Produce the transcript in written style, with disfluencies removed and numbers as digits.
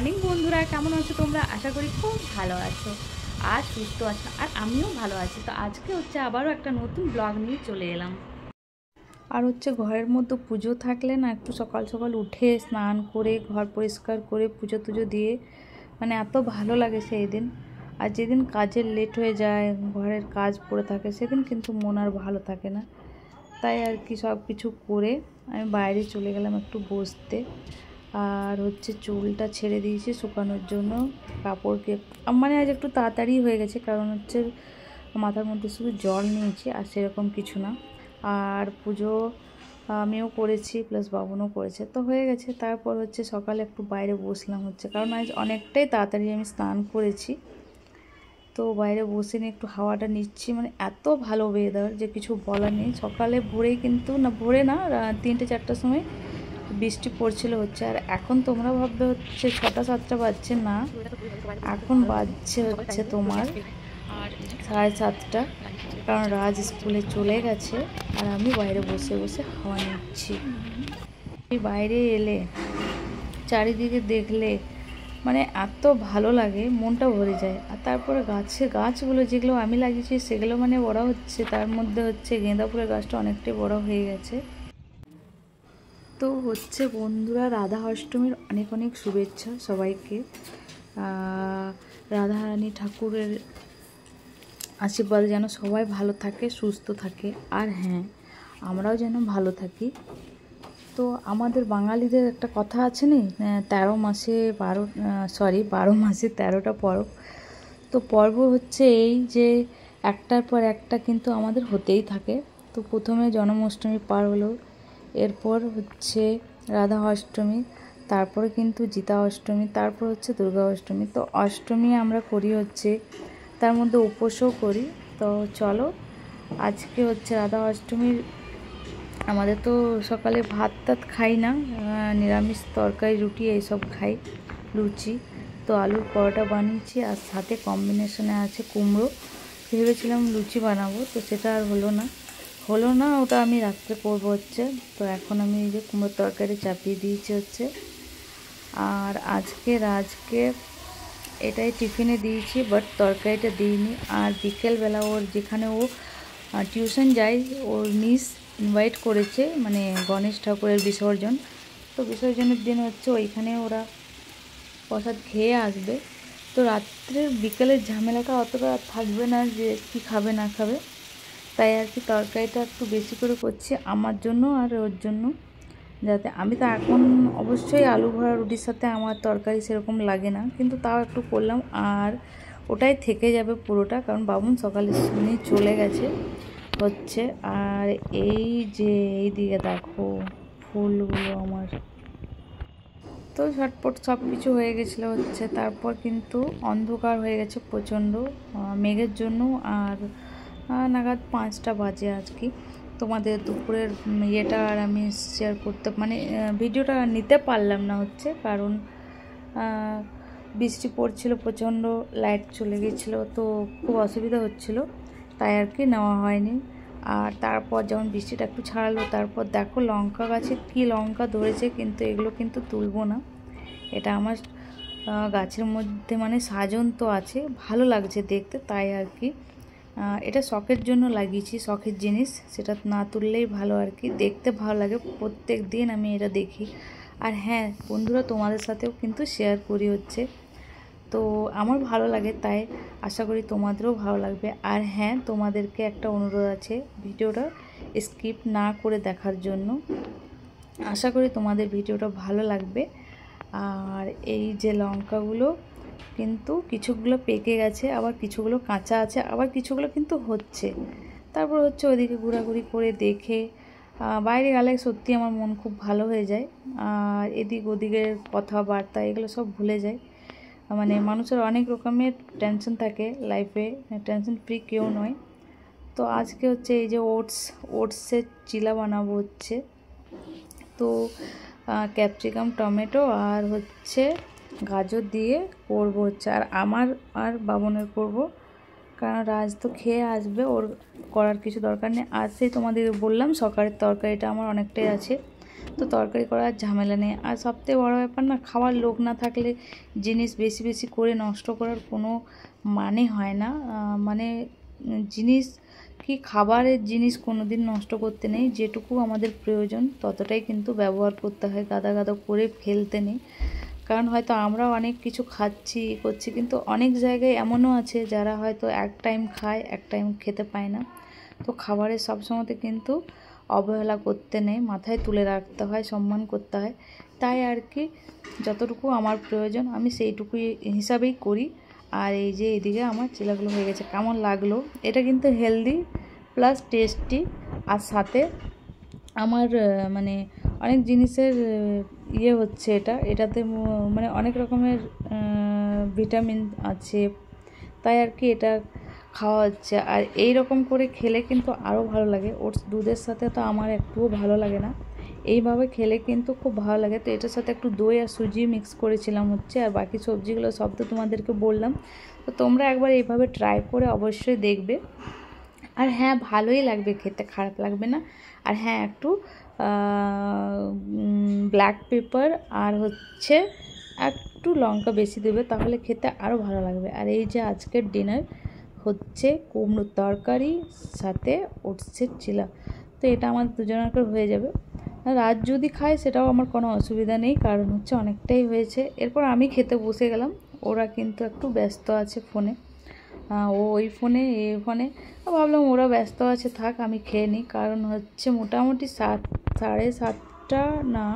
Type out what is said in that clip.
Morning বন্ধুরা, কেমন আছো তোমরা? আশা করি খুব ভালো আছো আর সুস্থ আছো, আর আমিও ভালো আছি। তো আজকে আবারও একটা নতুন ব্লগ নিয়ে চলে এলাম। আর ঘরের মধ্যে পুজো থাকলে না, একটু সকাল সকাল উঠে স্নান করে ঘর পরিষ্কার করে পুজো টুজো দিয়ে এত ভালো লাগে সেই দিন। আর যেদিন কাজের লেট হয়ে যায়, ঘরের কাজ পড়ে থাকে, সেদিন কিন্তু মন আর ভালো থাকে না। তাই আর কি সব কিছু করে আমি বাইরে চলে গেলাম একটু বসতে। আর চুলটা ছেড়ে দিয়েছি শুকানোর জন্য। কাপড়কে আজ একটু তাড়াতাড়ি হয়ে গেছে, কারণ মাথার মধ্যে শুধু জল নিয়েছি, আর সেরকম কিছু না। আর পুজো আমিও করেছি, প্লাস বাবনও করেছে, তো হয়ে গেছে। তারপর সকালে একটু বাইরে বসলাম, কারণ আজ অনেকটাই তাড়াতাড়ি আমি স্নান করেছি। তো বাইরে বসে নিয়ে একটু হাওয়াটা নিচ্ছি, এত ভালো ওয়েদার যে কিছু বলার নেই। সকালে ভোরেই কিন্তু ভোরে না, 3-4টার সময় বৃষ্টি পড়ছিল আর এখন তোমরা ভাববে 6টা-7টা বাজছে না, এখন বাজছে তোমার 7:30, কারণ রাজ স্কুলে চলে গেছে আর আমি বাইরে বসে বসে হাওয়া নিচ্ছি। বাইরে এলে চারিদিকে দেখলে এত ভালো লাগে, মনটা ভরে যায়। আর তারপরে গাছগুলো যেগুলো আমি লাগিয়েছি সেগুলো বড় হচ্ছে। তার মধ্যে গেঁদা ফুলের গাছটা অনেকটাই বড় হয়ে গেছে। তো বন্ধুরা, রাধা অষ্টমীর অনেক অনেক শুভেচ্ছা সবাইকে। রাধারানী ঠাকুরের আশীর্বাদে যেন সবাই ভালো থাকে, সুস্থ থাকে, আর হ্যাঁ, আমরাও যেন ভালো থাকি। তো আমাদের বাঙালিদের একটা কথা আছে না, 12 মাসে 13টা পর্ব। তো পর্ব এই যে একটার পর একটা কিন্তু আমাদের হতেই থাকে। তো প্রথমে জন্মাষ্টমী পার হলো, এরপর রাধা অষ্টমী, তারপরে কিন্তু জিতা অষ্টমী, তারপর দুর্গা অষ্টমী। তো অষ্টমী আমরা করি তার মধ্যে উপোসও করি। তো চলো, আজকে রাধা অষ্টমীর আমাদের তো সকালে ভাত টাত খাই না, নিরামিষ তরকারি রুটি এইসব খাই, লুচি। তো আলুর পরোটা বানিয়েছি, আর সাথে কম্বিনেশনে আছে কুমড়ো। ভেবেছিলাম লুচি বানাবো, তো সেটা আর হলো না, ওটা আমি রাত্রে করবো তো এখন আমি এই যে কুমড়োর তরকারি চাপিয়ে দিয়েছি আর রাজকে এটাই টিফিনে দিয়েছি, বাট তরকারিটা দিইনি। আর বিকেলবেলা যেখানে ও টিউশন যায়, ওর মিস ইনভাইট করেছে, গণেশ ঠাকুরের বিসর্জন। তো বিসর্জনের দিন ওইখানে ওরা প্রসাদ খেয়ে আসবে। তো রাত্রের বিকেলের ঝামেলাটা অতটা থাকবে না যে কি খাবে না খাবে, তাই আর কি তরকারিটা একটু বেশি করে করছি আমার জন্য আর ওর জন্য, যাতে আমি তো এখন অবশ্যই আলু ভরা রুটির সাথে আমার তরকারি সেরকম লাগে না, কিন্তু তাও একটু করলাম। আর ওটাই থেকে যাবে পুরোটা, কারণ বাবুন সকালে শুনে চলে গেছে আর এই যে এইদিকে দেখো ফুলগুলো আমার, তো ঝটপট সব কিছু হয়ে গেছিলো তারপর কিন্তু অন্ধকার হয়ে গেছে প্রচণ্ড মেঘের জন্য। আর নাগাদ 5টা বাজে আজকে। তোমাদের দুপুরের ইয়েটা আর আমি শেয়ার করতে ভিডিওটা নিতে পারলাম না কারণ বৃষ্টি পড়ছিল প্রচণ্ড, লাইট চলে গেছিলো, তো খুব অসুবিধা হচ্ছিলো, তাই আর কি নেওয়া হয়নি। আর তারপর যখন বৃষ্টিটা একটু ছাড়ালো, তারপর দেখো লঙ্কা গাছে কি লঙ্কা ধরেছে, কিন্তু এগুলো কিন্তু তুলবো না। এটা আমার গাছের মধ্যে সাজন তো আছে, ভালো লাগছে দেখতে, তাই আর কি এটা শখের জন্য লাগিয়েছি, শখের জিনিস, সেটা না তুললেই ভালো আর কি, দেখতে ভালো লাগে। প্রত্যেক দিন আমি এটা দেখি। আর হ্যাঁ বন্ধুরা, তোমাদের সাথেও কিন্তু শেয়ার করি তো আমার ভালো লাগে, তাই আশা করি তোমাদেরও ভালো লাগবে। আর হ্যাঁ, তোমাদেরকে একটা অনুরোধ আছে, ভিডিওটা স্কিপ না করে দেখার জন্য। আশা করি তোমাদের ভিডিওটা ভালো লাগবে। আর এই যে লঙ্কাগুলো কিন্তু কিছুগুলো পেকে গেছে, আবার কিছুগুলো কাঁচা আছে, আবার কিছুগুলো কিন্তু তারপর ওইদিকে ঘোরাঘুরি করে দেখে বাইরে গেলে সত্যি আমার মন খুব ভালো হয়ে যায়। আর এদিক ওদিকের কথাবার্তা এগুলো সব ভুলে যায়। মানুষের অনেক রকমের টেনশন থাকে লাইফে, টেনশন ফ্রি কেউ নয়। তো আজকে এই যে ওটসের চিলা বানাবো তো ক্যাপসিকাম, টমেটো আর গাজর দিয়ে করবো আর আমার আর বাবনের করব, কারণ রাজ তো খেয়ে আসবে, ওর করার কিছু দরকার নেই। আর তোমাদের বললাম সকালের তরকারিটা আমার অনেকটাই আছে, তো তরকারি করার ঝামেলা নেই। আর সবথেকে বড় ব্যাপার না, খাওয়ার লোক না থাকলে জিনিস বেশি বেশি করে নষ্ট করার কোনো মানে হয় না। মানে জিনিস কি, খাবারের জিনিস কোনো দিন নষ্ট করতে নেই, যেটুকু আমাদের প্রয়োজন ততটাই কিন্তু ব্যবহার করতে হয়, গাদা গাদা করে ফেলতে নেই। কারণ হয়তো আমরা অনেক কিছু খাচ্ছি করছি, কিন্তু অনেক জায়গায় এমনও আছে যারা হয়তো এক টাইম খায়, এক টাইম খেতে পায় না। তো খাবারের সবসময়তে কিন্তু অবহেলা করতে নেই, মাথায় তুলে রাখতে হয়, সম্মান করতে হয়। তাই আর কি, যতটুকু আমার প্রয়োজন আমি সেইটুকুই হিসাবেই করি। আর এই যে এদিকে আমার চিলাগুলো হয়ে গেছে, কেমন লাগলো? এটা কিন্তু হেলদি প্লাস টেস্টি, আর সাথে আমার মানে অনেক জিনিসের ইয়ে হচ্ছে, এটাতে মানে অনেক রকমের ভিটামিন আছে, তাই আর কি এটা খাওয়া হচ্ছে। আর এই রকম করে খেলে কিন্তু আরও ভালো লাগে। ওটস দুধের সাথে তো আমার একটুও ভালো লাগে না, এইভাবে খেলে কিন্তু খুব ভালো লাগে। তো এটার সাথে একটু দই আর সুজি মিক্স করেছিলাম হচ্ছে, আর বাকি সবজিগুলো সব তো তোমাদেরকে বললাম। তো তোমরা একবার এইভাবে ট্রাই করে অবশ্যই দেখবে। আর হ্যাঁ, ভালোই লাগবে খেতে, খারাপ লাগবে না। আর হ্যাঁ, একটু ব্ল্যাক পেপার আর হচ্ছে একটু লঙ্কা বেশি দেবে, তাহলে খেতে আরও ভালো লাগবে। আর এই যে আজকের ডিনার হচ্ছে কুমড়োর তরকারি সাথে ওটসের চিলা। তো এটা আমার দুজনের হয়ে যাবে। রাত যদি খায় সেটাও আমার কোনো অসুবিধা নেই, কারণ হচ্ছে অনেকটাই হয়েছে। এরপর আমি খেতে বসে গেলাম, ওরা কিন্তু একটু ব্যস্ত আছে ফোনে, ও ওই ফোনে এই ফোনে। ভাবলাম ওরা ব্যস্ত আছে, থাক আমি খেয়ে নিই। কারণ হচ্ছে মোটামুটি 7, 7:30 না